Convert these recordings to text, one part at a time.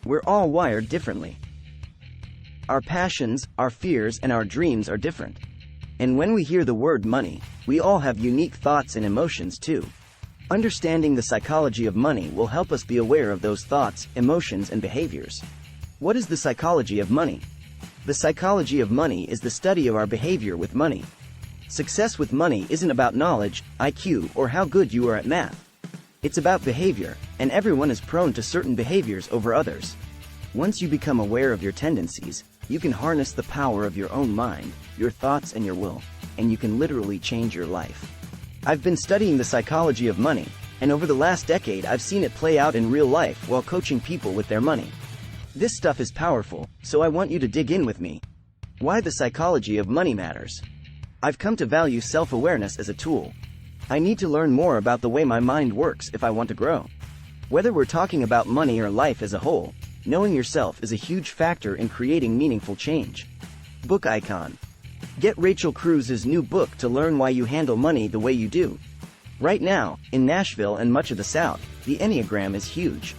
We're all wired differently. Our passions, our fears, and our dreams are different. And when we hear the word money, we all have unique thoughts and emotions too. Understanding the psychology of money will help us be aware of those thoughts, emotions, and behaviors. What is the psychology of money? The psychology of money is the study of our behavior with money. Success with money isn't about knowledge, IQ, or how good you are at math. It's about behavior, and everyone is prone to certain behaviors over others. Once you become aware of your tendencies, you can harness the power of your own mind, your thoughts, and your will, and you can literally change your life. I've been studying the psychology of money, and over the last decade I've seen it play out in real life while coaching people with their money. This stuff is powerful, so I want you to dig in with me. Why the psychology of money matters. I've come to value self-awareness as a tool. I need to learn more about the way my mind works if I want to grow. Whether we're talking about money or life as a whole, knowing yourself is a huge factor in creating meaningful change. Book icon. Get Rachel Cruz's new book to learn why you handle money the way you do. Right now, in Nashville and much of the South, the Enneagram is huge.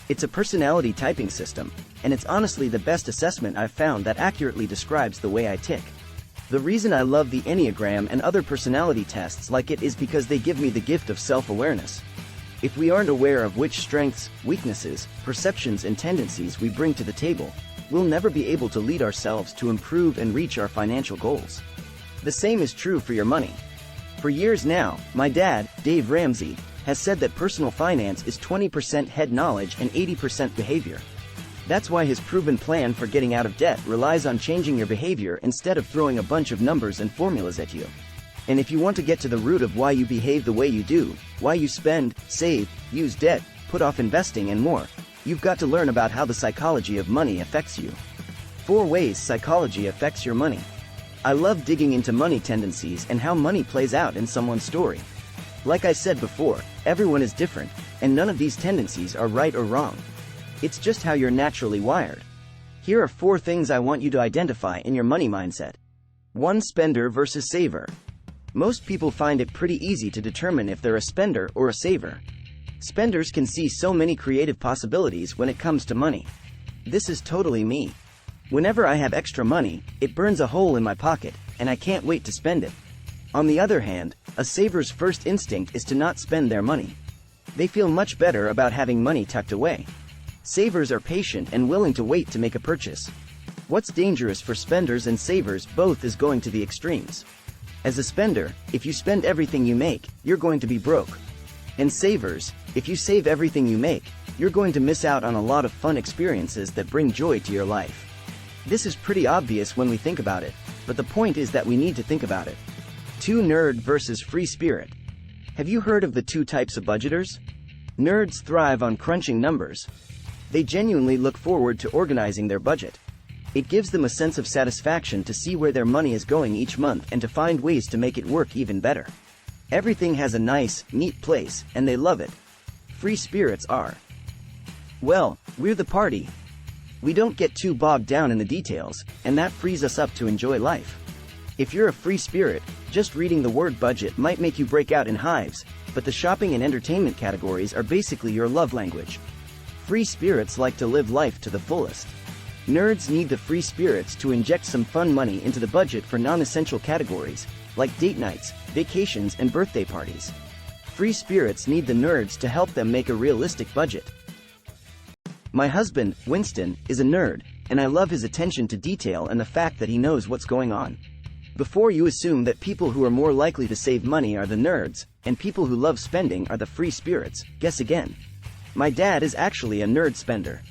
It's a personality typing system, and it's honestly the best assessment I've found that accurately describes the way I tick. The reason I love the Enneagram and other personality tests like it is because they give me the gift of self-awareness. If we aren't aware of which strengths, weaknesses, perceptions, and tendencies we bring to the table, we'll never be able to lead ourselves to improve and reach our financial goals. The same is true for your money. For years now, my dad, Dave Ramsey, has said that personal finance is 20% head knowledge and 80% behavior. That's why his proven plan for getting out of debt relies on changing your behavior instead of throwing a bunch of numbers and formulas at you. And if you want to get to the root of why you behave the way you do, why you spend, save, use debt, put off investing, and more, you've got to learn about how the psychology of money affects you. 4 ways psychology affects your money. I love digging into money tendencies and how money plays out in someone's story. Like I said before, everyone is different, and none of these tendencies are right or wrong. It's just how you're naturally wired. Here are 4 things I want you to identify in your money mindset. 1. Spender versus saver. Most people find it pretty easy to determine if they're a spender or a saver. Spenders can see so many creative possibilities when it comes to money. This is totally me. Whenever I have extra money, it burns a hole in my pocket, and I can't wait to spend it. On the other hand, a saver's first instinct is to not spend their money. They feel much better about having money tucked away. Savers are patient and willing to wait to make a purchase. What's dangerous for spenders and savers both is going to the extremes. As a spender, if you spend everything you make, you're going to be broke. And savers, if you save everything you make, you're going to miss out on a lot of fun experiences that bring joy to your life. This is pretty obvious when we think about it, but the point is that we need to think about it. 2. Nerd versus free spirit. Have you heard of the 2 types of budgeters? Nerds thrive on crunching numbers. They genuinely look forward to organizing their budget. It gives them a sense of satisfaction to see where their money is going each month and to find ways to make it work even better. Everything has a nice, neat place, and they love it. Free spirits are, well, we're the party. We don't get too bogged down in the details, and that frees us up to enjoy life. If you're a free spirit, just reading the word budget might make you break out in hives, but the shopping and entertainment categories are basically your love language. Free spirits like to live life to the fullest. Nerds need the free spirits to inject some fun money into the budget for non-essential categories, like date nights, vacations, and birthday parties. Free spirits need the nerds to help them make a realistic budget. My husband, Winston, is a nerd, and I love his attention to detail and the fact that he knows what's going on. Before you assume that people who are more likely to save money are the nerds, and people who love spending are the free spirits, guess again. My dad is actually a nerd spender.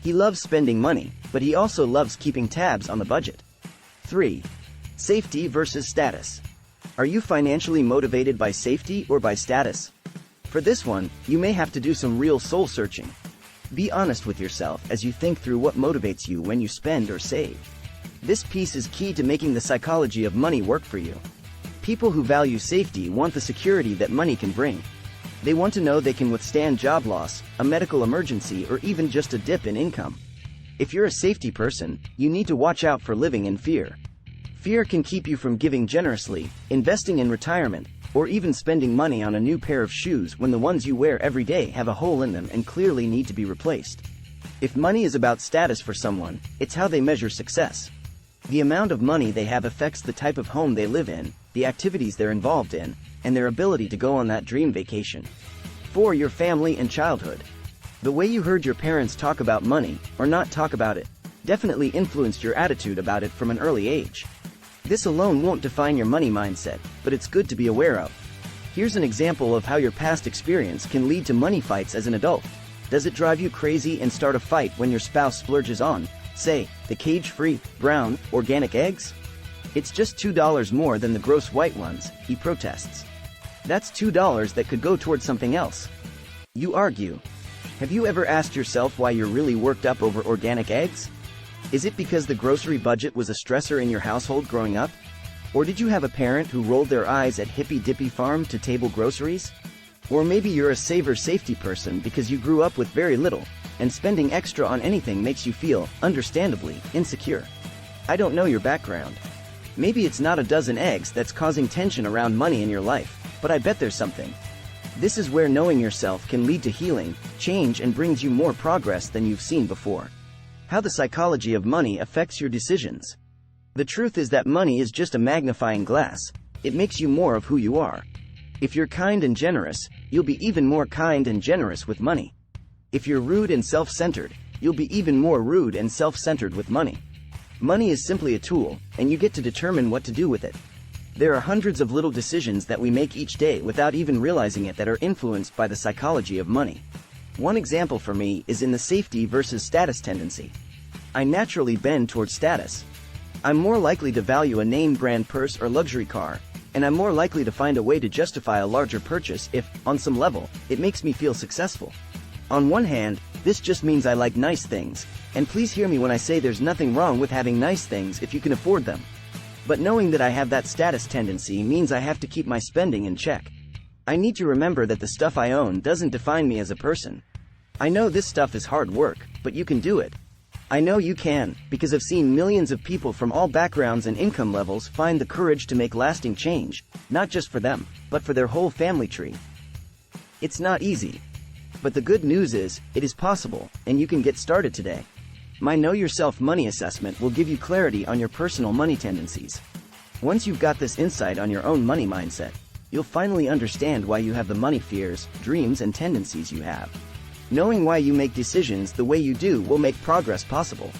He loves spending money, but he also loves keeping tabs on the budget. 3. Safety versus status. Are you financially motivated by safety or by status? For this one, you may have to do some real soul searching. Be honest with yourself as you think through what motivates you when you spend or save. This piece is key to making the psychology of money work for you. People who value safety want the security that money can bring. They want to know they can withstand job loss, a medical emergency, or even just a dip in income. If you're a safety person, you need to watch out for living in fear. Fear can keep you from giving generously, investing in retirement, or even spending money on a new pair of shoes when the ones you wear every day have a hole in them and clearly need to be replaced. If money is about status for someone, it's how they measure success. The amount of money they have affects the type of home they live in, the activities they're involved in, and their ability to go on that dream vacation. 4. Your family and childhood. The way you heard your parents talk about money, or not talk about it, definitely influenced your attitude about it from an early age. This alone won't define your money mindset, but it's good to be aware of. Here's an example of how your past experience can lead to money fights as an adult. Does it drive you crazy and start a fight when your spouse splurges on, say, the cage-free, brown, organic eggs? It's just $2 more than the gross white ones, he protests. That's $2 that could go towards something else. You argue. Have you ever asked yourself why you're really worked up over organic eggs? Is it because the grocery budget was a stressor in your household growing up? Or did you have a parent who rolled their eyes at hippy-dippy farm-to-table groceries? Or maybe you're a saver-safety person because you grew up with very little, and spending extra on anything makes you feel, understandably, insecure. I don't know your background. Maybe it's not a dozen eggs that's causing tension around money in your life, but I bet there's something. This is where knowing yourself can lead to healing, change, and brings you more progress than you've seen before. How the psychology of money affects your decisions. The truth is that money is just a magnifying glass. It makes you more of who you are. If you're kind and generous, you'll be even more kind and generous with money. If you're rude and self-centered, you'll be even more rude and self-centered with money. Money is simply a tool, and you get to determine what to do with it. There are hundreds of little decisions that we make each day without even realizing it that are influenced by the psychology of money. One example for me is in the safety versus status tendency. I naturally bend towards status. I'm more likely to value a name brand purse or luxury car, and I'm more likely to find a way to justify a larger purchase if, on some level, it makes me feel successful. On one hand, this just means I like nice things, and please hear me when I say there's nothing wrong with having nice things if you can afford them. But knowing that I have that status tendency means I have to keep my spending in check. I need to remember that the stuff I own doesn't define me as a person. I know this stuff is hard work, but you can do it. I know you can, because I've seen millions of people from all backgrounds and income levels find the courage to make lasting change, not just for them, but for their whole family tree. It's not easy. But the good news is, it is possible, and you can get started today. My Know Yourself Money Assessment will give you clarity on your personal money tendencies. Once you've got this insight on your own money mindset, you'll finally understand why you have the money fears, dreams, and tendencies you have. Knowing why you make decisions the way you do will make progress possible.